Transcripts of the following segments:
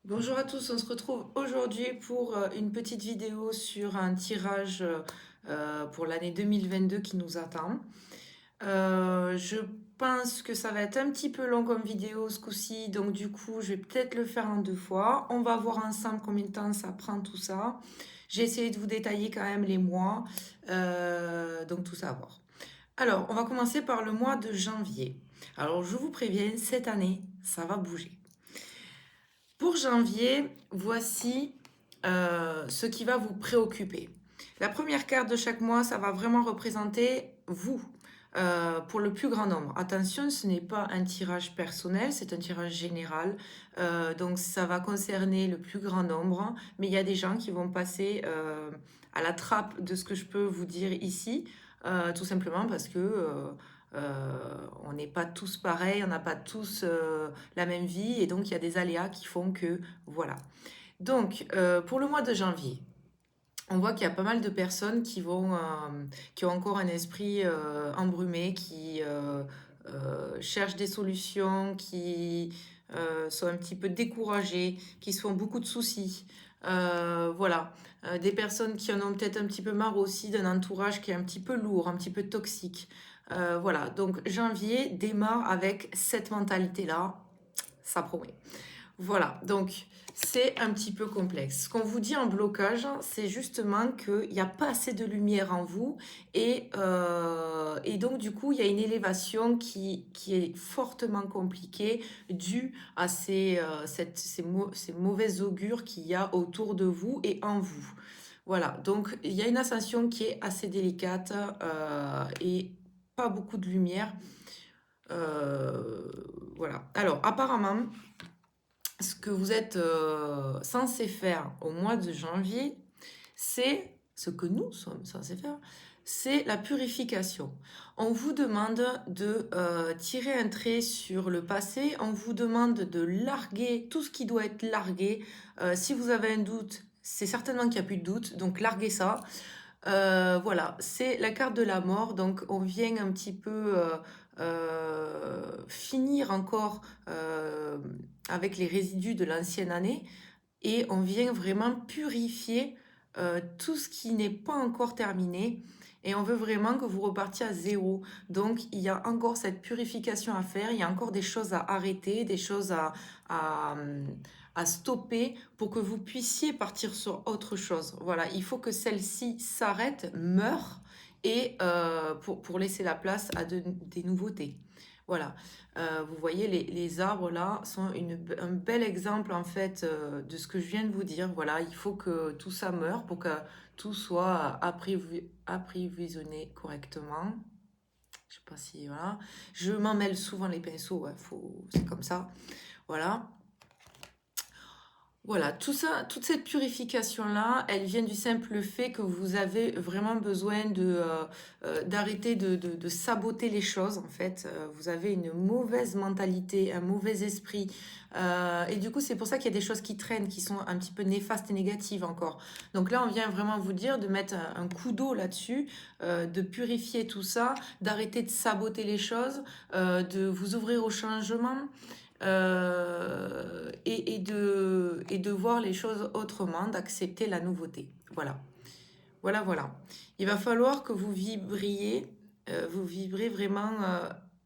Bonjour à tous, on se retrouve aujourd'hui pour une petite vidéo sur un tirage pour l'année 2022 qui nous attend. Je pense que ça va être un petit peu long comme vidéo ce coup-ci, donc du coup je vais peut-être le faire en deux fois. On va voir ensemble combien de temps ça prend tout ça. J'ai essayé de vous détailler quand même les mois, donc tout ça à voir. Alors, on va commencer par le mois de janvier. Alors, je vous préviens, cette année, ça va bouger. Pour janvier, voici ce qui va vous préoccuper. La première carte de chaque mois, ça va vraiment représenter vous pour le plus grand nombre. Attention, ce n'est pas un tirage personnel, c'est un tirage général. Donc ça va concerner le plus grand nombre, mais il y a des gens qui vont passer à la trappe de ce que je peux vous dire ici, tout simplement parce que on n'est pas tous pareils, on n'a pas tous la même vie et donc il y a des aléas qui font que voilà. Donc pour le mois de janvier, on voit qu'il y a pas mal de personnes qui ont encore un esprit embrumé, qui cherchent des solutions, qui sont un petit peu découragées, qui se font beaucoup de soucis. Voilà. Des personnes qui en ont peut-être un petit peu marre aussi d'un entourage qui est un petit peu lourd, un petit peu toxique. Voilà, donc janvier démarre avec cette mentalité-là, ça promet. Voilà, donc c'est un petit peu complexe. Ce qu'on vous dit en blocage, c'est justement qu'il n'y a pas assez de lumière en vous et donc du coup, il y a une élévation qui est fortement compliquée due à ces mauvais augures qu'il y a autour de vous et en vous. Voilà, donc il y a une ascension qui est assez délicate et pas beaucoup de lumière. Voilà. Alors, apparemment, ce que vous êtes censé faire au mois de janvier, c'est ce que nous sommes censés faire, c'est la purification. On vous demande de tirer un trait sur le passé, on vous demande de larguer tout ce qui doit être largué. Si vous avez un doute, c'est certainement qu'il n'y a plus de doute, donc larguez ça. Voilà, c'est la carte de la mort, donc on vient un petit peu finir encore avec les résidus de l'ancienne année et on vient vraiment purifier tout ce qui n'est pas encore terminé et on veut vraiment que vous repartiez à zéro. Donc il y a encore cette purification à faire, il y a encore des choses à arrêter, des choses à, à stopper pour que vous puissiez partir sur autre chose. Voilà, il faut que celle-ci s'arrête, meure et pour laisser la place à des nouveautés. Voilà, vous voyez, les arbres là sont un bel exemple en fait de ce que je viens de vous dire. Voilà, il faut que tout ça meure pour que tout soit apprivisionné correctement. Je sais pas si, voilà. Je m'en mêle souvent les pinceaux, ouais, c'est comme ça. Voilà. Voilà, tout ça, toute cette purification-là, elle vient du simple fait que vous avez vraiment besoin d'arrêter de saboter les choses, en fait. Vous avez une mauvaise mentalité, un mauvais esprit. Et du coup, c'est pour ça qu'il y a des choses qui traînent, qui sont un petit peu néfastes et négatives encore. Donc là, on vient vraiment vous dire de mettre un coup d'eau là-dessus, de purifier tout ça, d'arrêter de saboter les choses, de vous ouvrir au changement et de voir les choses autrement, d'accepter la nouveauté. Voilà. Voilà, voilà. Il va falloir que vous vibrez vraiment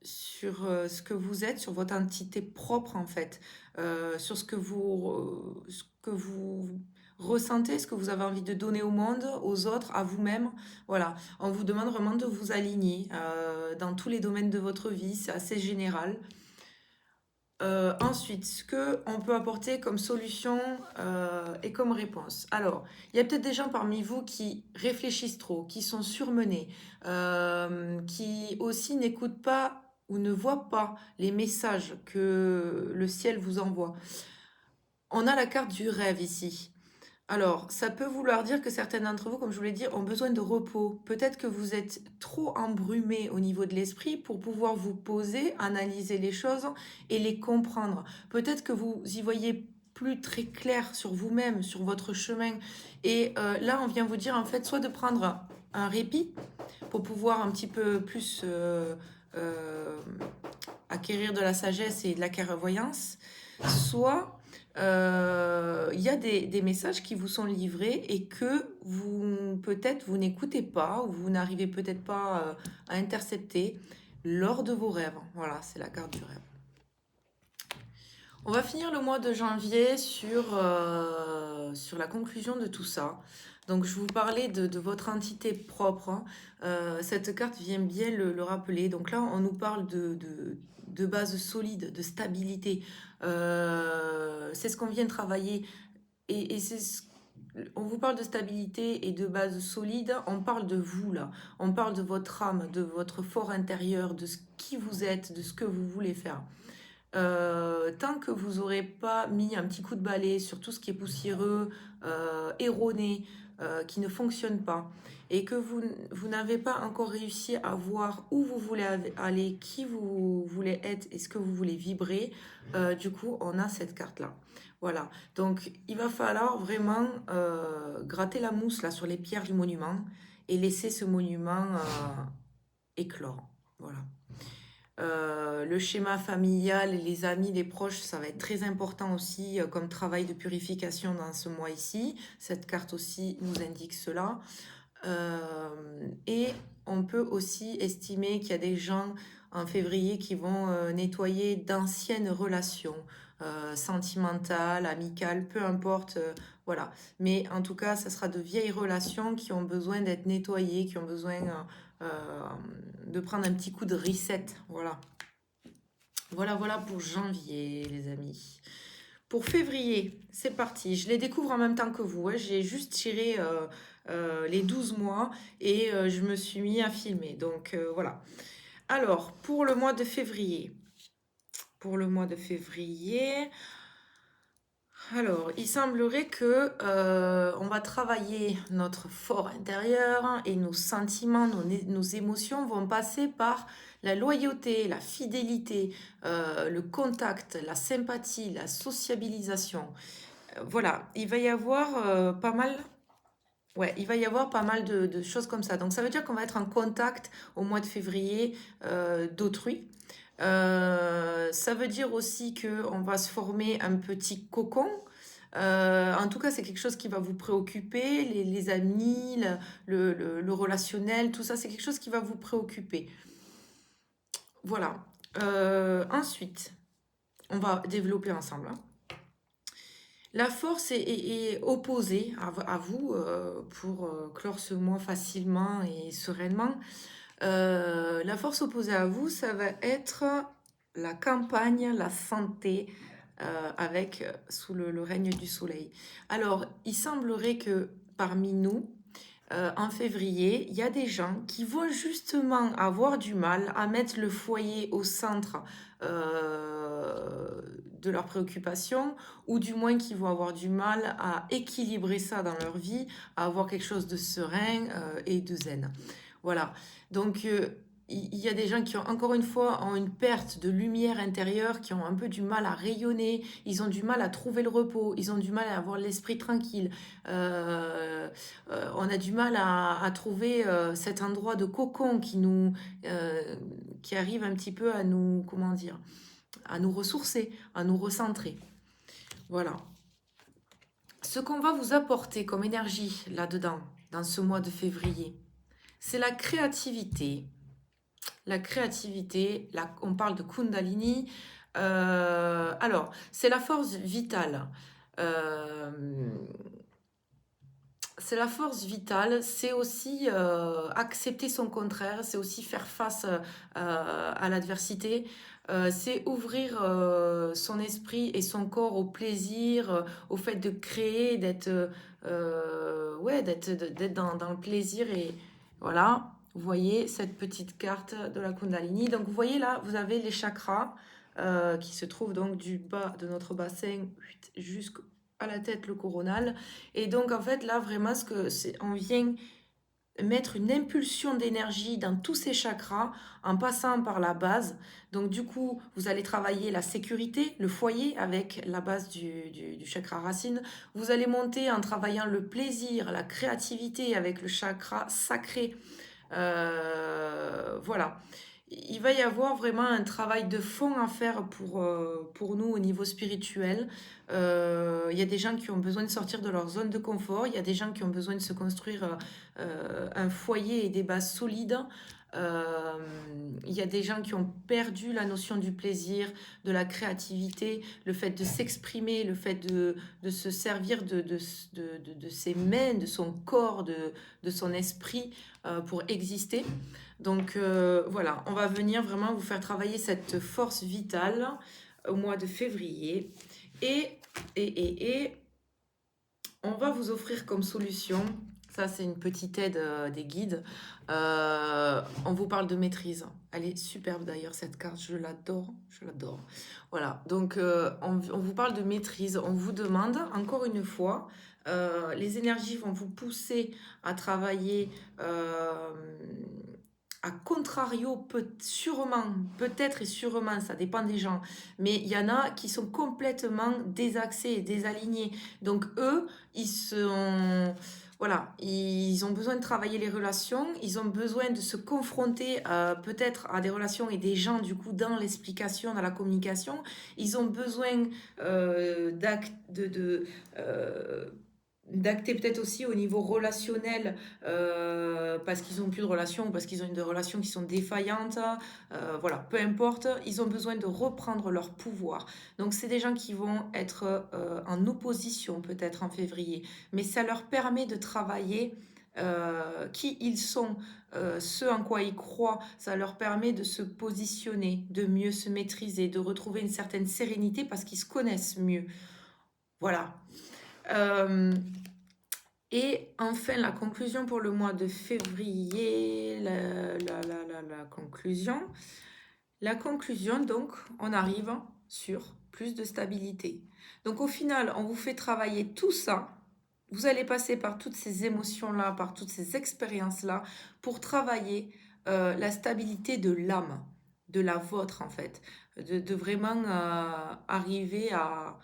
sur ce que vous êtes, sur votre entité propre en fait, sur ce que vous ressentez, ce que vous avez envie de donner au monde, aux autres, à vous-même. Voilà, on vous demande vraiment de vous aligner dans tous les domaines de votre vie, c'est assez général. Ensuite, ce qu'on peut apporter comme solution et comme réponse. Alors, il y a peut-être des gens parmi vous qui réfléchissent trop, qui sont surmenés, qui aussi n'écoutent pas ou ne voient pas les messages que le ciel vous envoie. On a la carte du rêve ici. Alors, ça peut vouloir dire que certains d'entre vous, comme je vous l'ai dit, ont besoin de repos. Peut-être que vous êtes trop embrumé au niveau de l'esprit pour pouvoir vous poser, analyser les choses et les comprendre. Peut-être que vous y voyez plus très clair sur vous-même, sur votre chemin. Et là, on vient vous dire en fait soit de prendre un répit pour pouvoir un petit peu plus euh, acquérir de la sagesse et de la clairvoyance, soit Il y a des messages qui vous sont livrés et que vous, peut-être, vous n'écoutez pas ou vous n'arrivez peut-être pas à intercepter lors de vos rêves. Voilà, c'est la carte du rêve. On va finir le mois de janvier sur la conclusion de tout ça. Donc, je vous parlais de votre entité propre, hein. Cette carte vient bien le rappeler. Donc là, on nous parle de base solide, de stabilité. C'est ce qu'on vient de travailler. Et on vous parle de stabilité et de base solide. On parle de vous, là. On parle de votre âme, de votre fort intérieur, de ce qui vous êtes, de ce que vous voulez faire. Tant que vous n'aurez pas mis un petit coup de balai sur tout ce qui est poussiéreux, erroné, qui ne fonctionne pas, et que vous n'avez pas encore réussi à voir où vous voulez aller, qui vous voulez être et ce que vous voulez vibrer, du coup, on a cette carte-là. Voilà. Donc, il va falloir vraiment gratter la mousse là sur les pierres du monument et laisser ce monument éclore. Voilà. Le schéma familial, les amis, les proches, ça va être très important aussi comme travail de purification dans ce mois ici. Cette carte aussi nous indique cela. Et on peut aussi estimer qu'il y a des gens en février qui vont nettoyer d'anciennes relations sentimentales, amicales, peu importe. Voilà. Mais en tout cas, ça sera de vieilles relations qui ont besoin d'être nettoyées, qui ont besoin de prendre un petit coup de reset. Voilà. Voilà pour janvier, les amis. Pour février, c'est parti. Je les découvre en même temps que vous, hein. J'ai juste tiré les 12 mois et je me suis mis à filmer. Donc voilà. Alors, pour le mois de février. Alors, il semblerait que on va travailler notre fort intérieur et nos sentiments, nos émotions vont passer par la loyauté, la fidélité, le contact, la sympathie, la sociabilisation. Voilà, il va y avoir pas mal. Ouais, il va y avoir pas mal de choses comme ça. Donc ça veut dire qu'on va être en contact au mois de février d'autrui. Ça veut dire aussi qu'on va se former un petit cocon. En tout cas, c'est quelque chose qui va vous préoccuper, les amis, le relationnel, tout ça, c'est quelque chose qui va vous préoccuper. Voilà. Ensuite, on va développer ensemble, hein. La force est opposée à vous pour clore ce mois facilement et sereinement. La force opposée à vous, ça va être la campagne, la santé, avec sous le règne du soleil. Alors, il semblerait que parmi nous, en février, il y a des gens qui vont justement avoir du mal à mettre le foyer au centre de leurs préoccupations, ou du moins qui vont avoir du mal à équilibrer ça dans leur vie, à avoir quelque chose de serein et de zen. Voilà. Donc, il y a des gens qui, encore une fois, ont une perte de lumière intérieure, qui ont un peu du mal à rayonner, ils ont du mal à trouver le repos, ils ont du mal à avoir l'esprit tranquille. On a du mal à trouver cet endroit de cocon qui arrive un petit peu à nous, comment dire, à nous ressourcer, à nous recentrer. Voilà. Ce qu'on va vous apporter comme énergie là-dedans, dans ce mois de février, c'est la créativité. La créativité, là, on parle de Kundalini. Alors, c'est la force vitale. C'est la force vitale, c'est aussi accepter son contraire, c'est aussi faire face à l'adversité, c'est ouvrir son esprit et son corps au plaisir, au fait de créer, ouais, d'être dans le plaisir. Et voilà, vous voyez cette petite carte de la Kundalini. Donc vous voyez là, vous avez les chakras qui se trouvent donc du bas de notre bassin jusqu'à la tête, le coronal. Et donc, en fait, là, vraiment, on vient mettre une impulsion d'énergie dans tous ces chakras en passant par la base. Donc, du coup, vous allez travailler la sécurité, le foyer avec la base du chakra racine. Vous allez monter en travaillant le plaisir, la créativité avec le chakra sacré. Voilà. il va y avoir vraiment un travail de fond à faire pour nous au niveau spirituel. Il y a des gens qui ont besoin de sortir de leur zone de confort, il y a des gens qui ont besoin de se construire un foyer et des bases solides. Euh, il y a des gens qui ont perdu la notion du plaisir, de la créativité, le fait de s'exprimer, le fait de se servir de ses mains, de son corps, de son esprit pour exister. Donc voilà, on va venir vraiment vous faire travailler cette force vitale au mois de février. Et, et on va vous offrir comme solution, ça c'est une petite aide des guides, on vous parle de maîtrise. Elle est superbe d'ailleurs cette carte, je l'adore, je l'adore. Voilà, donc on vous parle de maîtrise, on vous demande encore une fois, les énergies vont vous pousser à travailler à contrario, sûrement, peut-être et sûrement, ça dépend des gens, mais il y en a qui sont complètement désaxés, désalignés. Donc eux, ils sont, voilà, ils ont besoin de travailler les relations, ils ont besoin de se confronter peut-être à des relations et des gens du coup dans l'explication, dans la communication. Ils ont besoin euh, d'acter peut-être aussi au niveau relationnel parce qu'ils n'ont plus de relations ou parce qu'ils ont des relations qui sont défaillantes. Voilà, peu importe, ils ont besoin de reprendre leur pouvoir. Donc c'est des gens qui vont être en opposition peut-être en février, mais ça leur permet de travailler qui ils sont, ce en quoi ils croient, ça leur permet de se positionner, de mieux se maîtriser, de retrouver une certaine sérénité parce qu'ils se connaissent mieux. Voilà. Euh, et enfin, la conclusion pour le mois de février, la conclusion. La conclusion, donc, on arrive sur plus de stabilité. Donc au final, on vous fait travailler tout ça. Vous allez passer par toutes ces émotions-là, par toutes ces expériences-là, pour travailler la stabilité de l'âme, de la vôtre en fait, de vraiment arriver à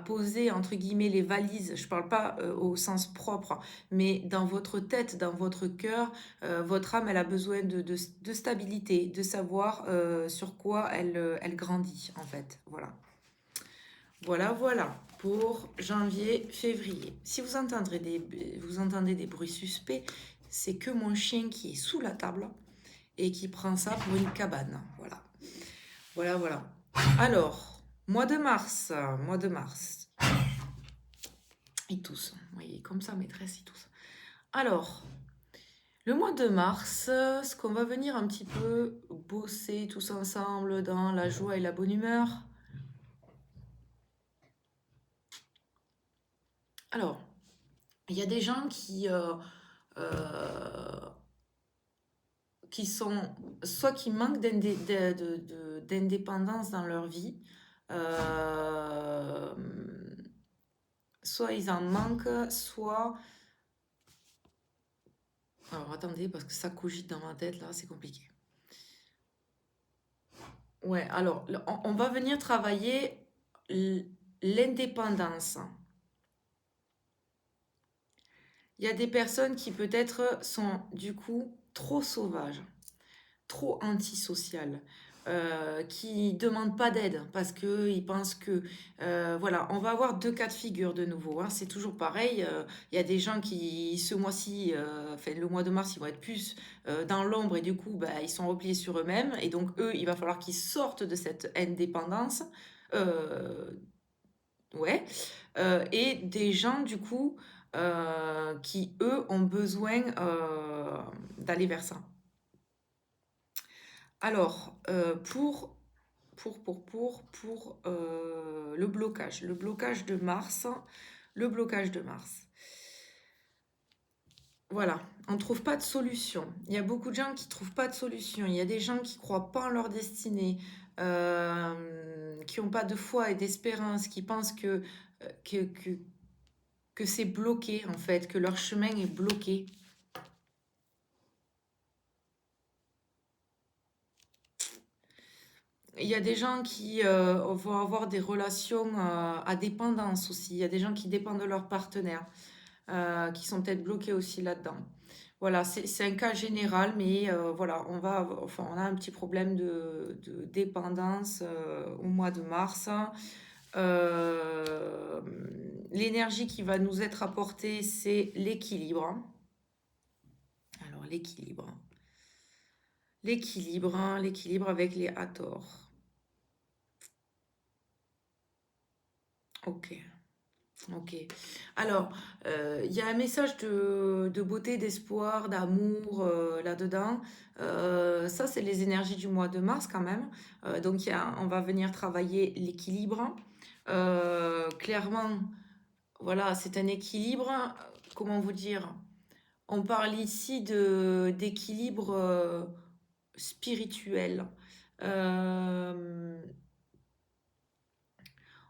poser entre guillemets les valises. Je ne parle pas au sens propre, mais dans votre tête, dans votre cœur, votre âme, elle a besoin de stabilité, de savoir sur quoi elle grandit en fait. Voilà. Voilà, voilà, pour janvier, février. Si vous entendez des bruits suspects, c'est que mon chien qui est sous la table et qui prend ça pour une cabane. Voilà, voilà, voilà. Alors, mois de mars. Il tousse. Vous voyez, comme ça, maîtresse, il tousse. Alors, le mois de mars, ce qu'on va venir un petit peu bosser tous ensemble dans la joie et la bonne humeur. Alors, il y a des gens euh, qui sont soit qui manquent d'indépendance dans leur vie, euh, soit ils en manquent, soit... Alors attendez, parce que ça cogite dans ma tête, là, c'est compliqué. Ouais, alors, on va venir travailler l'indépendance. Il y a des personnes qui peut-être sont du coup trop sauvages, trop antisociales, qui demandent pas d'aide parce qu'ils pensent que... voilà, on va avoir deux cas de figure de nouveau, hein. C'est toujours pareil. Il y a des gens qui, ce mois-ci, enfin, le mois de mars, ils vont être plus dans l'ombre et du coup, bah, ils sont repliés sur eux-mêmes. Et donc, eux, il va falloir qu'ils sortent de cette indépendance. Euh, ouais. Et des gens, du coup, qui, eux, ont besoin d'aller vers ça. Alors, pour le blocage de Mars, le blocage de Mars. Voilà, on ne trouve pas de solution. Il y a beaucoup de gens qui ne trouvent pas de solution. Il y a des gens qui ne croient pas en leur destinée, qui n'ont pas de foi et d'espérance, qui pensent que, que, que c'est bloqué, en fait, que leur chemin est bloqué. Il y a des gens qui vont avoir des relations à dépendance aussi. Il y a des gens qui dépendent de leur partenaire, qui sont peut-être bloqués aussi là-dedans. Voilà, c'est un cas général, mais voilà, enfin, on a un petit problème de dépendance au mois de mars. Euh, L'énergie qui va nous être apportée, c'est l'équilibre. Alors, l'équilibre. L'équilibre avec les Hathors. Ok. Ok. Alors, il y a un message de beauté, d'espoir, d'amour là-dedans. Ça, c'est les énergies du mois de mars quand même. Donc, on va venir travailler l'équilibre. Clairement, voilà, c'est un équilibre. Comment vous dire? On parle ici d'équilibre spirituel. Euh,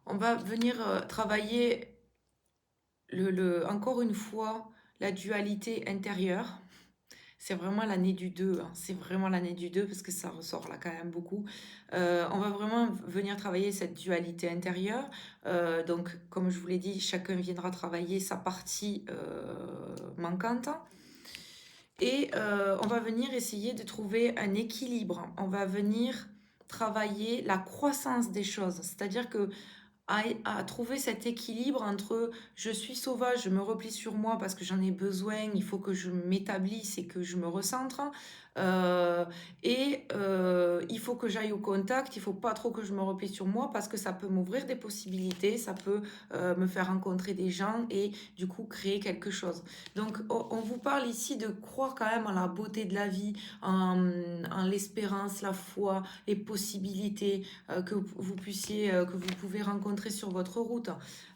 on va venir travailler encore une fois, la dualité intérieure. C'est vraiment l'année du 2, hein. C'est vraiment l'année du 2 parce que ça ressort là quand même beaucoup. On va vraiment venir travailler cette dualité intérieure. Donc, comme je vous l'ai dit, chacun viendra travailler sa partie manquante. Et on va venir essayer de trouver un équilibre. On va venir travailler la croissance des choses. C'est-à-dire que à trouver cet équilibre entre je suis sauvage, je me replie sur moi parce que j'en ai besoin, il faut que je m'établisse et que je me recentre. Euh, il faut que j'aille au contact, il faut pas trop que je me replie sur moi parce que ça peut m'ouvrir des possibilités, ça peut me faire rencontrer des gens et du coup créer quelque chose. Donc on vous parle ici de croire quand même en la beauté de la vie, en l'espérance, la foi, les possibilités que vous pouvez rencontrer sur votre route.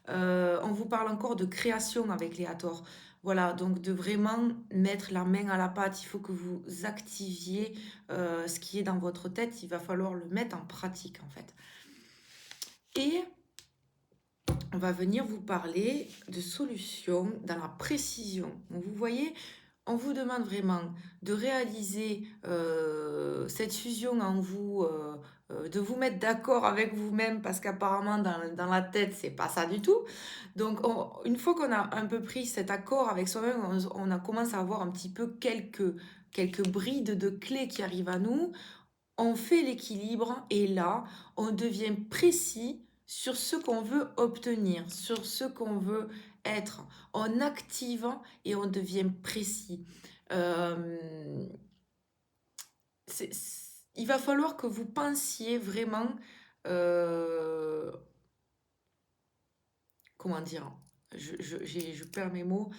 On vous parle encore de création avec les Hathors. Voilà, donc de vraiment mettre la main à la pâte. Il faut que vous activiez ce qui est dans votre tête. Il va falloir le mettre en pratique en fait. Et on va venir vous parler de solutions dans la précision. Donc, vous voyez, on vous demande vraiment de réaliser cette fusion en vous, de vous mettre d'accord avec vous-même parce qu'apparemment dans la tête, c'est pas ça du tout. Donc, une fois qu'on a un peu pris cet accord avec soi-même, on a commencé à avoir un petit peu quelques brides de clés qui arrivent à nous. On fait l'équilibre et là, on devient précis sur ce qu'on veut obtenir, sur ce qu'on veut être. On active et on devient précis. Euh, il va falloir que vous pensiez vraiment, euh, comment dire, je perds mes mots.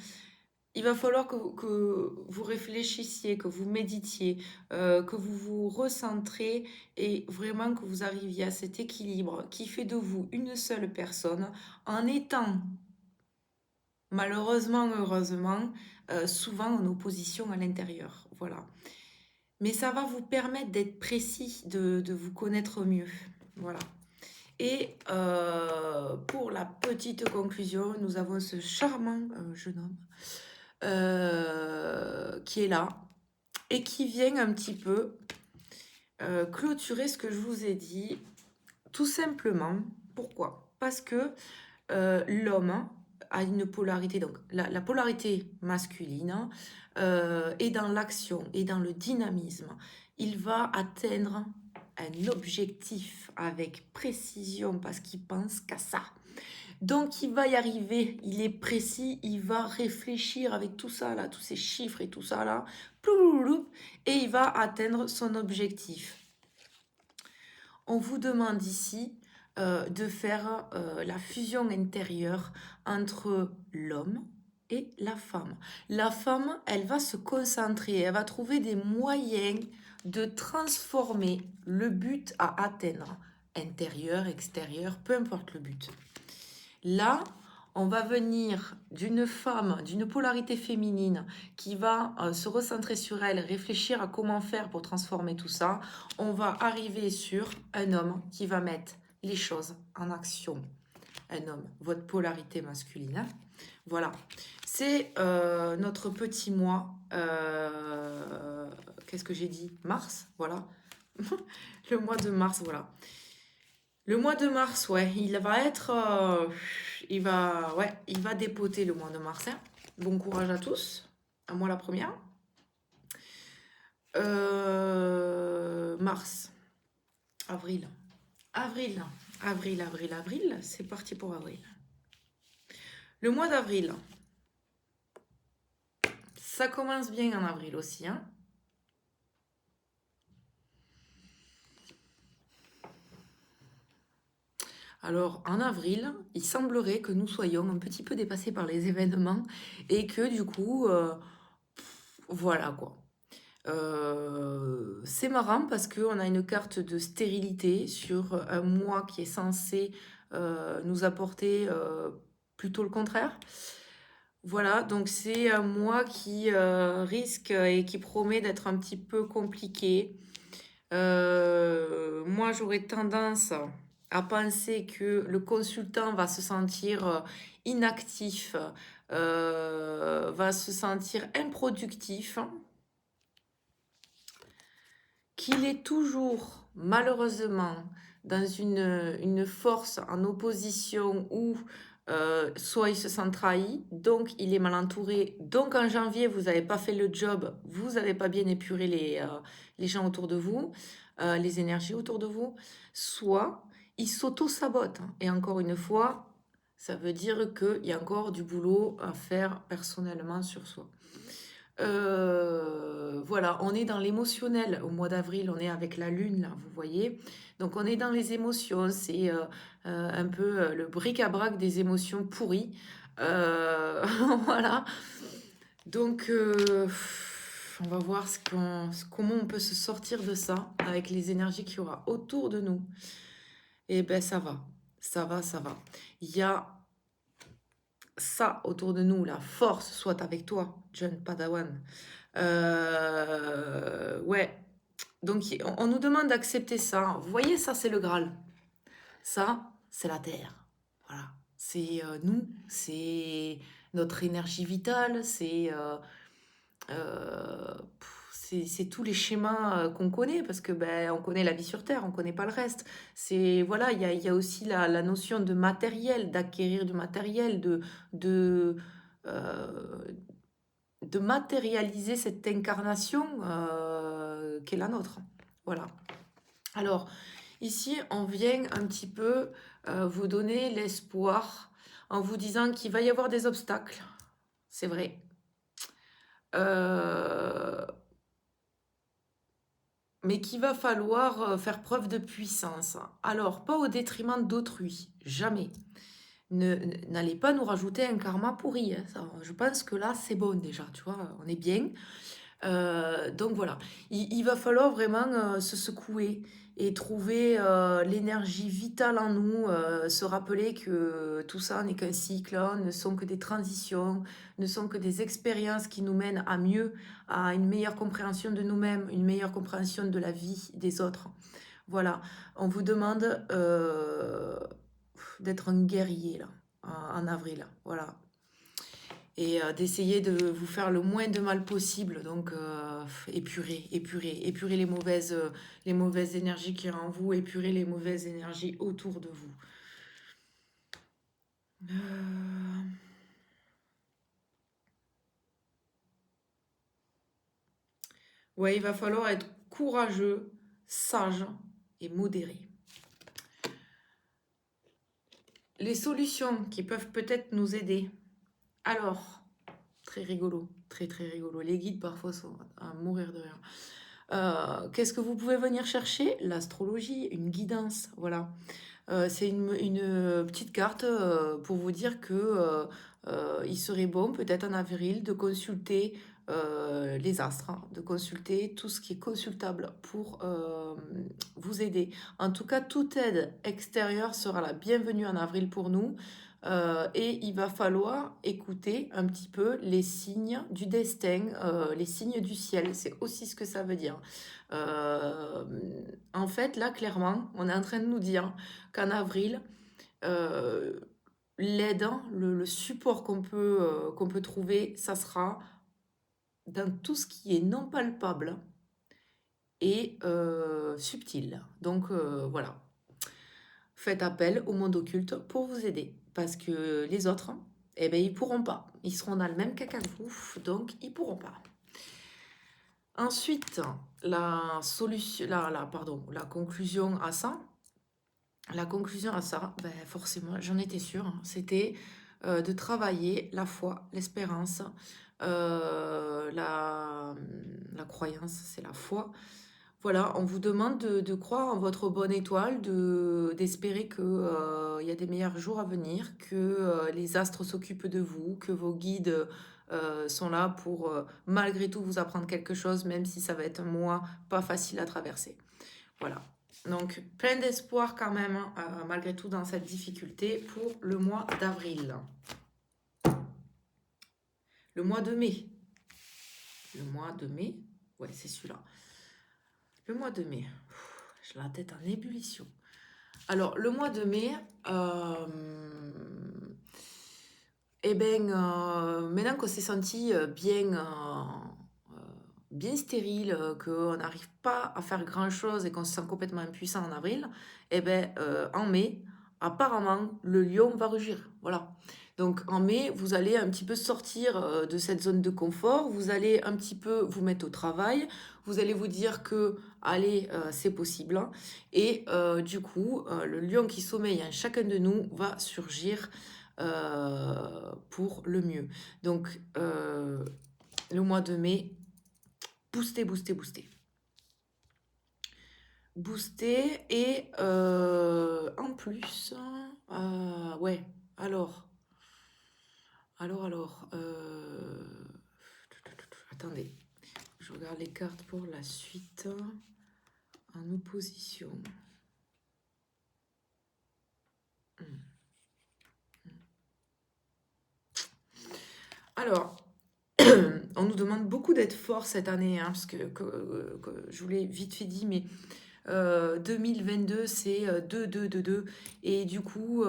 Il va falloir que vous réfléchissiez, que vous méditiez, que vous vous recentrez et vraiment que vous arriviez à cet équilibre qui fait de vous une seule personne en étant malheureusement, heureusement, souvent en opposition à l'intérieur. Voilà. Mais ça va vous permettre d'être précis, de vous connaître mieux. Voilà. Et pour la petite conclusion, nous avons ce charmant jeune homme qui est là et qui vient un petit peu clôturer ce que je vous ai dit, tout simplement. Pourquoi? Parce que l'homme a une polarité, donc la polarité masculine est dans l'action et dans le dynamisme. Il va atteindre un objectif avec précision parce qu'il pense qu'à ça. Donc il va y arriver, il est précis, il va réfléchir avec tout ça là, tous ces chiffres et tout ça là, et il va atteindre son objectif. On vous demande ici de faire la fusion intérieure entre l'homme et la femme. La femme, elle va se concentrer, elle va trouver des moyens de transformer le but à atteindre, intérieur, extérieur, peu importe le but. Là, on va venir d'une femme, d'une polarité féminine qui va se recentrer sur elle, réfléchir à comment faire pour transformer tout ça. On va arriver sur un homme qui va mettre les choses en action. Un homme, votre polarité masculine. Voilà, c'est notre petit mois. Qu'est-ce que j'ai dit? Mars, voilà. Le mois de mars, voilà. Le mois de mars, ouais, il va être, il va dépoter le mois de mars, hein. Bon courage à tous, à moi la première. Mars, avril, avril, avril, c'est parti pour avril. Le mois d'avril, ça commence bien en avril aussi, hein. Alors, en avril, il semblerait que nous soyons un petit peu dépassés par les événements et que du coup, voilà quoi. C'est marrant parce qu'on a une carte de stérilité sur un mois qui est censé nous apporter plutôt le contraire. Voilà, donc c'est un mois qui risque et qui promet d'être un petit peu compliqué. Moi, j'aurais tendance à penser que le consultant va se sentir inactif, va se sentir improductif, qu'il est toujours, malheureusement, dans une force en opposition où soit il se sent trahi, donc il est mal entouré, donc en janvier, vous n'avez pas fait le job, vous n'avez pas bien épuré les gens autour de vous, les énergies autour de vous, soit il s'auto-sabote. Et encore une fois, ça veut dire qu'il y a encore du boulot à faire personnellement sur soi. Voilà, on est dans l'émotionnel au mois d'avril, on est avec la lune là, vous voyez. Donc on est dans les émotions, c'est un peu le bric-à-brac des émotions pourries. Voilà. Donc on va voir comment on peut se sortir de ça avec les énergies qu'il y aura autour de nous. Et ben ça va, ça va, ça va. Il y a ça autour de nous, la force soit avec toi, jeune Padawan. Ouais, donc on nous demande d'accepter ça. Vous voyez, ça c'est le Graal. Ça, c'est la Terre. Voilà. C'est nous, c'est notre énergie vitale, c'est tous les schémas qu'on connaît, parce que ben, on connaît la vie sur Terre, on connaît pas le reste. C'est voilà, il y a aussi la notion de matériel, d'acquérir du matériel, de, euh, de matérialiser cette incarnation qu'est la nôtre. Voilà. Alors, ici, on vient un petit peu vous donner l'espoir en vous disant qu'il va y avoir des obstacles. C'est vrai. Mais qu'il va falloir faire preuve de puissance. Alors, pas au détriment d'autrui, jamais. N'allez pas nous rajouter un karma pourri. Hein. Ça, je pense que là, c'est bon déjà, tu vois, on est bien. Donc voilà, il va falloir vraiment se secouer et trouver l'énergie vitale en nous, se rappeler que tout ça n'est qu'un cycle, hein, ne sont que des transitions, ne sont que des expériences qui nous mènent à mieux, à une meilleure compréhension de nous-mêmes, une meilleure compréhension de la vie des autres. Voilà, on vous demande d'être un guerrier là, en avril. Voilà, et d'essayer de vous faire le moins de mal possible. Donc, épurer les mauvaises énergies qui sont en vous, épurer les mauvaises énergies autour de vous. Ouais, il va falloir être courageux, sage et modéré. Les solutions qui peuvent peut-être nous aider. Alors, très rigolo, très très rigolo. Les guides parfois sont à mourir de rire. Qu'est-ce que vous pouvez venir chercher? L'astrologie, une guidance, voilà. C'est une petite carte pour vous dire que il serait bon peut-être en avril de consulter les astres, hein, de consulter tout ce qui est consultable pour vous aider. En tout cas, toute aide extérieure sera la bienvenue en avril pour nous. Et il va falloir écouter un petit peu les signes du destin, les signes du ciel. C'est aussi ce que ça veut dire. Euh, En fait, là, clairement, on est en train de nous dire qu'en avril, l'aide, hein, le support qu'on peut trouver, ça sera dans tout ce qui est non palpable et subtil. Donc voilà, faites appel au monde occulte pour vous aider, parce que les autres, eh ben, ils pourront pas. Ils seront dans le même caca que vous, donc ils pourront pas. Ensuite, la solution, pardon, la conclusion à ça, ben forcément, j'en étais sûre, hein, c'était de travailler la foi, l'espérance, la croyance, c'est la foi. Voilà, on vous demande de croire en votre bonne étoile, d'espérer que, il y a des meilleurs jours à venir, que les astres s'occupent de vous, que vos guides sont là pour malgré tout vous apprendre quelque chose, même si ça va être un mois pas facile à traverser. Voilà. Donc, plein d'espoir quand même, hein, malgré tout, dans cette difficulté pour le mois d'avril. Le mois de mai. Le mois de mai. Ouais, c'est celui-là. Le mois de mai. J'ai la tête en ébullition. Alors, le mois de mai, eh bien, maintenant qu'on s'est senti bien stérile, qu'on n'arrive pas à faire grand-chose et qu'on se sent complètement impuissant en avril, eh ben, en mai, apparemment, le lion va rugir. Voilà. Donc en mai, vous allez un petit peu sortir de cette zone de confort, vous allez un petit peu vous mettre au travail, vous allez vous dire que, allez, c'est possible, hein. Et du coup, le lion qui sommeille en chacun de nous va surgir pour le mieux. Donc, le mois de mai, booster, booster, booster. Booster et en plus, ouais, alors, attendez, je regarde les cartes pour la suite en opposition. Alors, on nous demande beaucoup d'être fort cette année, hein, parce que je vous l'ai vite fait dit, mais 2022, c'est 2, 2, 2, 2. Et du coup,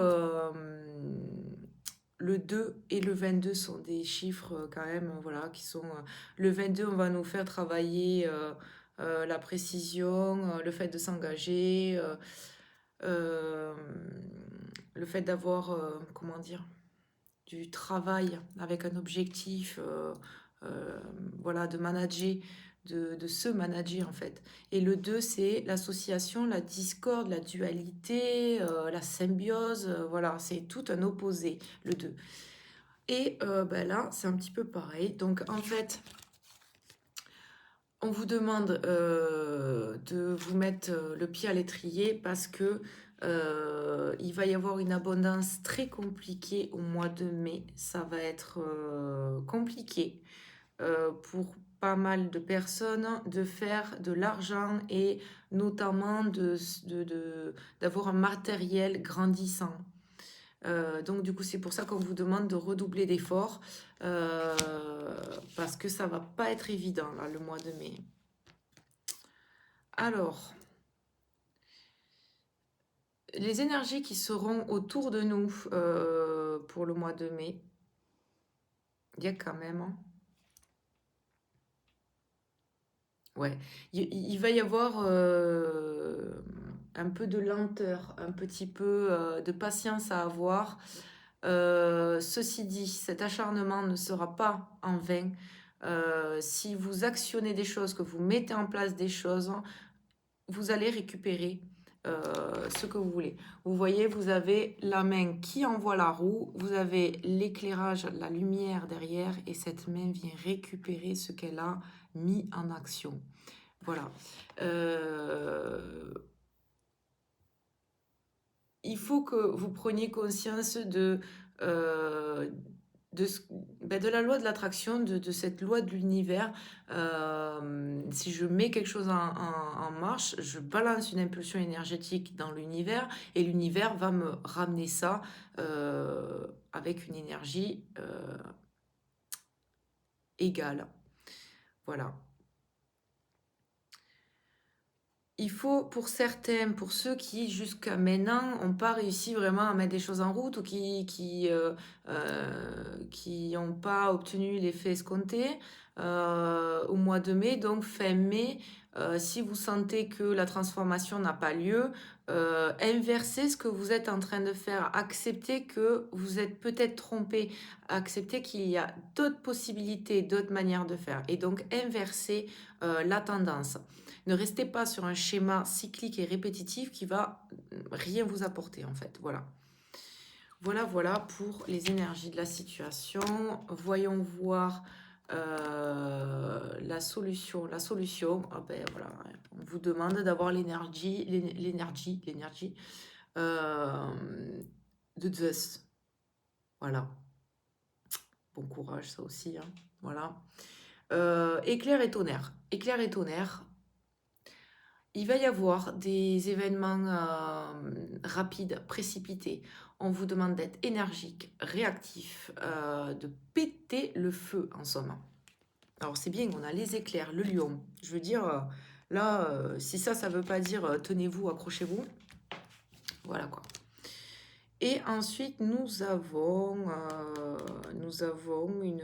le 2 et le 22 sont des chiffres quand même, voilà, qui sont... le 22, on va nous faire travailler la précision, le fait de s'engager, euh, le fait d'avoir, comment dire, du travail avec un objectif, voilà, de manager, de se manager en fait. Et le 2 c'est l'association, la discorde, la dualité, la symbiose, voilà, c'est tout un opposé, le 2. Et ben là, c'est un petit peu pareil. Donc en fait, on vous demande de vous mettre le pied à l'étrier parce que il va y avoir une abondance très compliquée au mois de mai. Ça va être compliqué pour pas mal de personnes de faire de l'argent et notamment d'avoir un matériel grandissant. Donc du coup, c'est pour ça qu'on vous demande de redoubler d'efforts euh, parce que ça va pas être évident là, le mois de mai. Alors, les énergies qui seront autour de nous pour le mois de mai, il y a quand même, hein. Ouais, il va y avoir un peu de lenteur, un petit peu de patience à avoir. Ceci dit, cet acharnement ne sera pas en vain. Si vous actionnez des choses, que vous mettez en place des choses, vous allez récupérer ce que vous voulez. Vous voyez, vous avez la main qui envoie la roue, vous avez l'éclairage, la lumière derrière, et cette main vient récupérer ce qu'elle a mis en action. Voilà. Il faut que vous preniez conscience euh, de la loi de l'attraction, de cette loi de l'univers. Si je mets quelque chose en marche, je balance une impulsion énergétique dans l'univers et l'univers va me ramener ça avec une énergie égale. Voilà. Il faut, pour certains, pour ceux qui jusqu'à maintenant n'ont pas réussi vraiment à mettre des choses en route ou qui n'ont pas obtenu l'effet escompté au mois de mai, donc fin mai, Si vous sentez que la transformation n'a pas lieu, inversez ce que vous êtes en train de faire. Acceptez que vous êtes peut-être trompé. Acceptez qu'il y a d'autres possibilités, d'autres manières de faire. Et donc, inversez la tendance. Ne restez pas sur un schéma cyclique et répétitif qui va rien vous apporter, en fait. Voilà. Voilà pour les énergies de la situation. Voyons voir la solution. La solution, ah ben voilà, on vous demande d'avoir l'énergie de Zeus. Voilà. Bon courage, ça aussi. Hein. Voilà. Éclair et tonnerre. Éclair et tonnerre. Il va y avoir des événements rapides, précipités. On vous demande d'être énergique, réactif, de péter le feu en ce moment. Alors c'est bien, on a les éclairs, le lion. Je veux dire, là, si ça ne veut pas dire tenez-vous, accrochez-vous. Voilà quoi. Et ensuite, nous avons une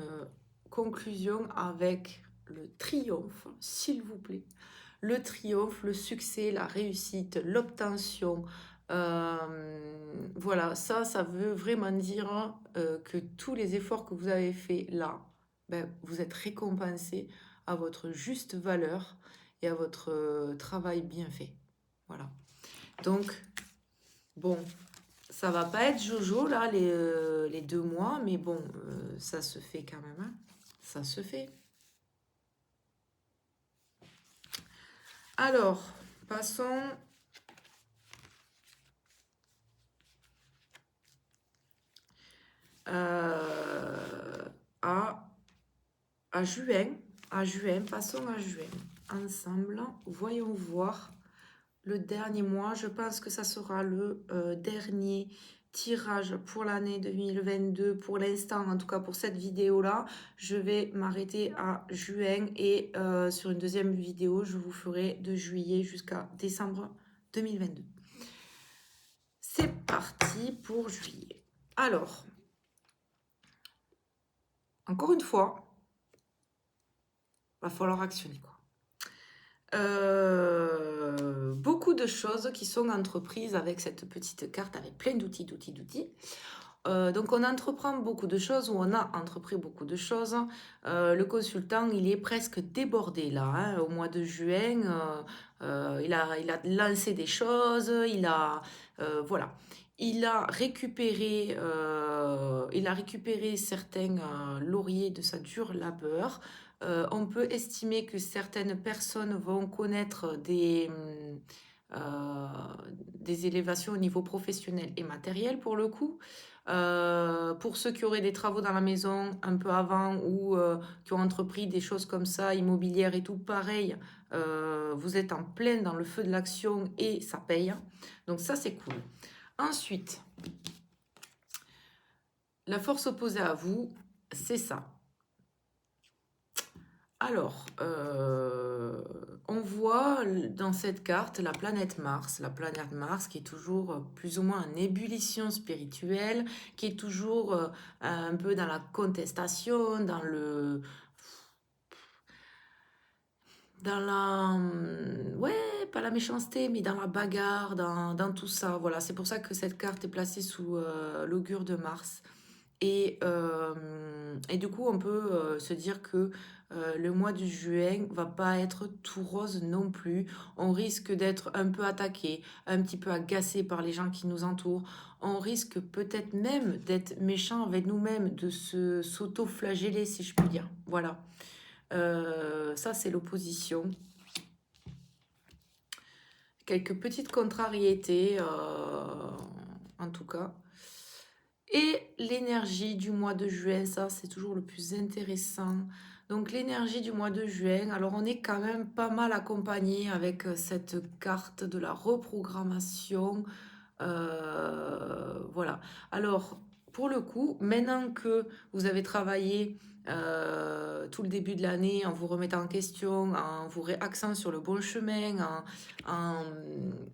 conclusion avec le triomphe, s'il vous plaît. Le triomphe, le succès, la réussite, l'obtention. Voilà, ça veut vraiment dire que tous les efforts que vous avez faits là, ben, vous êtes récompensé à votre juste valeur et à votre travail bien fait. Voilà. Donc, bon, ça va pas être Jojo là, les 2 mois, mais bon, ça se fait quand même. Hein. Ça se fait. Alors, passons à juin. Passons à juin. Ensemble, voyons voir le dernier mois. Je pense que ça sera le dernier tirage pour l'année 2022. Pour l'instant, en tout cas pour cette vidéo-là, je vais m'arrêter à juin et sur une deuxième vidéo, je vous ferai de juillet jusqu'à décembre 2022. C'est parti pour juillet. Alors, encore une fois, va falloir actionner quoi. Beaucoup de choses qui sont entreprises avec cette petite carte avec plein d'outils. Donc on entreprend beaucoup de choses ou on a entrepris beaucoup de choses. Le consultant, il est presque débordé là. Hein. Au mois de juin, il a lancé des choses, voilà. Il a récupéré certains lauriers de sa dure labeur. On peut estimer que certaines personnes vont connaître des élévations au niveau professionnel et matériel pour le coup. Pour ceux qui auraient des travaux dans la maison un peu avant ou qui ont entrepris des choses comme ça, immobilières et tout, pareil, vous êtes en plein dans le feu de l'action et ça paye. Donc ça, c'est cool. Ensuite, la force opposée à vous, c'est ça. Alors, on voit dans cette carte la planète Mars qui est toujours plus ou moins en ébullition spirituelle, qui est toujours un peu dans la contestation, dans la, ouais, pas la méchanceté, mais dans la bagarre, dans tout ça. Voilà, c'est pour ça que cette carte est placée sous l'augure de Mars. Et du coup, on peut se dire que le mois de juin va pas être tout rose non plus. On risque d'être un peu attaqué, un petit peu agacé par les gens qui nous entourent. On risque peut-être même d'être méchant avec nous-mêmes, de s'auto-flageller, si je puis dire. Voilà. Ça, c'est l'opposition. Quelques petites contrariétés, en tout cas. Et l'énergie du mois de juin, ça c'est toujours le plus intéressant. Donc l'énergie du mois de juin, alors on est quand même pas mal accompagné avec cette carte de la reprogrammation. Voilà. Alors pour le coup, maintenant que vous avez travaillé tout le début de l'année en vous remettant en question, en vous réaxant sur le bon chemin, en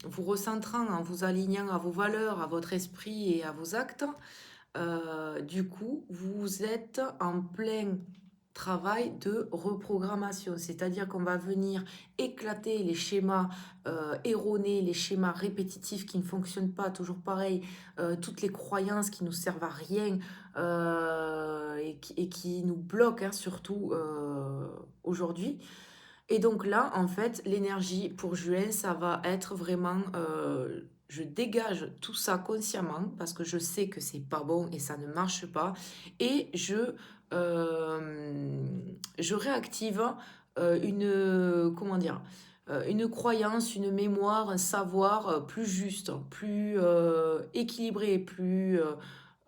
vous recentrant, en vous alignant à vos valeurs, à votre esprit et à vos actes, du coup, vous êtes en plein travail de reprogrammation, c'est-à-dire qu'on va venir éclater les schémas erronés, les schémas répétitifs qui ne fonctionnent pas, toujours pareil, toutes les croyances qui nous servent à rien et qui nous bloquent, hein, surtout aujourd'hui. Et donc là, en fait, l'énergie pour juin, ça va être vraiment, je dégage tout ça consciemment parce que je sais que c'est pas bon et ça ne marche pas. Et je réactive comment dire, une croyance, une mémoire, un savoir plus juste, plus équilibré, plus,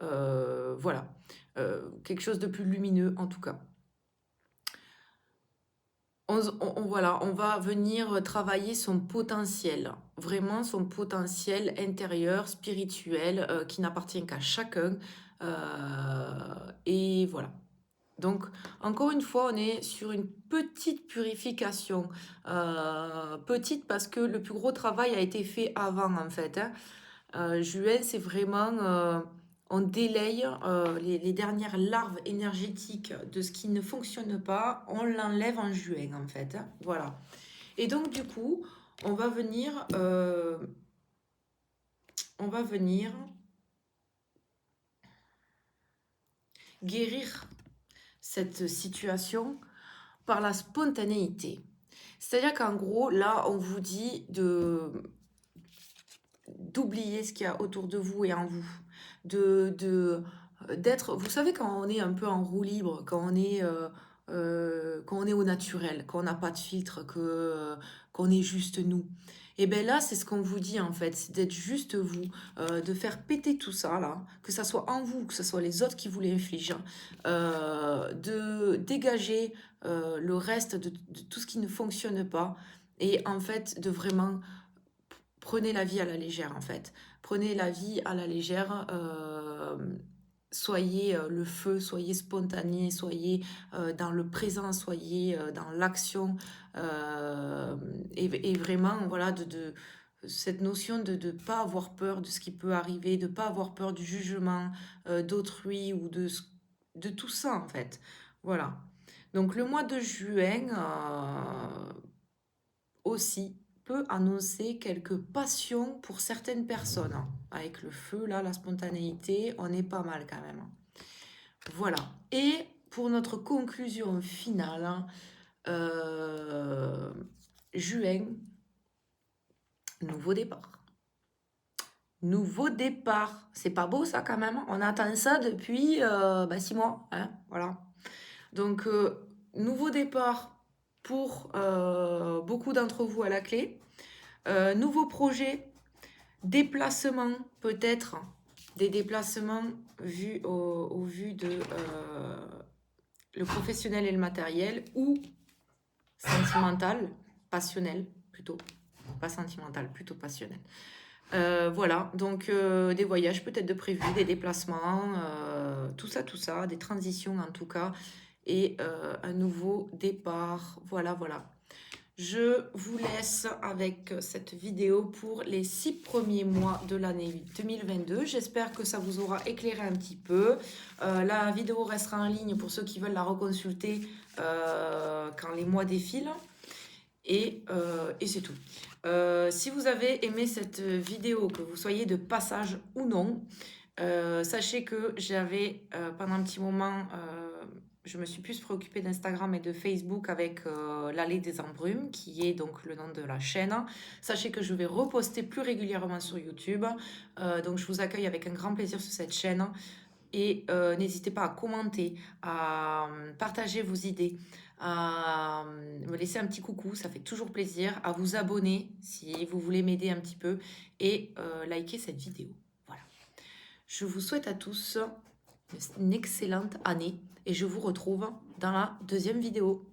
voilà, quelque chose de plus lumineux en tout cas. Voilà, on va venir travailler son potentiel, vraiment son potentiel intérieur, spirituel, qui n'appartient qu'à chacun. Et voilà. Donc, encore une fois, on est sur une petite purification. Petite parce que le plus gros travail a été fait avant, en fait, hein. Juin, c'est vraiment, on délaye les dernières larves énergétiques de ce qui ne fonctionne pas, on l'enlève en juin, en fait, hein. Voilà. Et donc, du coup, on va venir, on va venir guérir cette situation par la spontanéité. C'est-à-dire qu'en gros, là, on vous dit d'oublier ce qu'il y a autour de vous et en vous, d'être, vous savez, quand on est un peu en roue libre, quand on est au naturel, quand on n'a pas de filtre, qu'on est juste nous. Et bien là, c'est ce qu'on vous dit en fait, c'est d'être juste vous, de faire péter tout ça là, que ça soit en vous, que ce soit les autres qui vous l'infligent, de dégager le reste de tout ce qui ne fonctionne pas et en fait de vraiment prenez la vie à la légère en fait. Prenez la vie à la légère. Soyez le feu, soyez spontané, soyez dans le présent, soyez dans l'action. Et vraiment, voilà, cette notion de ne pas avoir peur de ce qui peut arriver, de ne pas avoir peur du jugement d'autrui ou de tout ça en fait. Voilà. Donc le mois de juin, aussi peut annoncer quelques passions pour certaines personnes, hein. Avec le feu, là, la spontanéité, on est pas mal quand même, hein. Voilà. Et pour notre conclusion finale, hein, juin, nouveau départ. Nouveau départ. C'est pas beau ça quand même, hein. On attend ça depuis 6 mois, hein, voilà. Donc, nouveau départ pour beaucoup d'entre vous à la clé. Nouveau projet, déplacement peut-être, des déplacements vus au vu de le professionnel et le matériel ou sentimental, passionnel plutôt, pas sentimental, plutôt passionnel. Voilà, donc des voyages peut-être de prévus, des déplacements, tout ça, des transitions en tout cas, et un nouveau départ. Voilà, voilà. Je vous laisse avec cette vidéo pour les 6 premiers mois de l'année 2022. J'espère que ça vous aura éclairé un petit peu. La vidéo restera en ligne pour ceux qui veulent la reconsulter quand les mois défilent. Et c'est tout. Si vous avez aimé cette vidéo, que vous soyez de passage ou non, sachez que j'avais pendant un petit moment, je me suis plus préoccupée d'Instagram et de Facebook avec l'allée des embrumes, qui est donc le nom de la chaîne. Sachez que je vais reposter plus régulièrement sur YouTube, donc je vous accueille avec un grand plaisir sur cette chaîne. Et n'hésitez pas à commenter, à partager vos idées, à me laisser un petit coucou, ça fait toujours plaisir, à vous abonner si vous voulez m'aider un petit peu et liker cette vidéo. Voilà. Je vous souhaite à tous une excellente année et je vous retrouve dans la deuxième vidéo.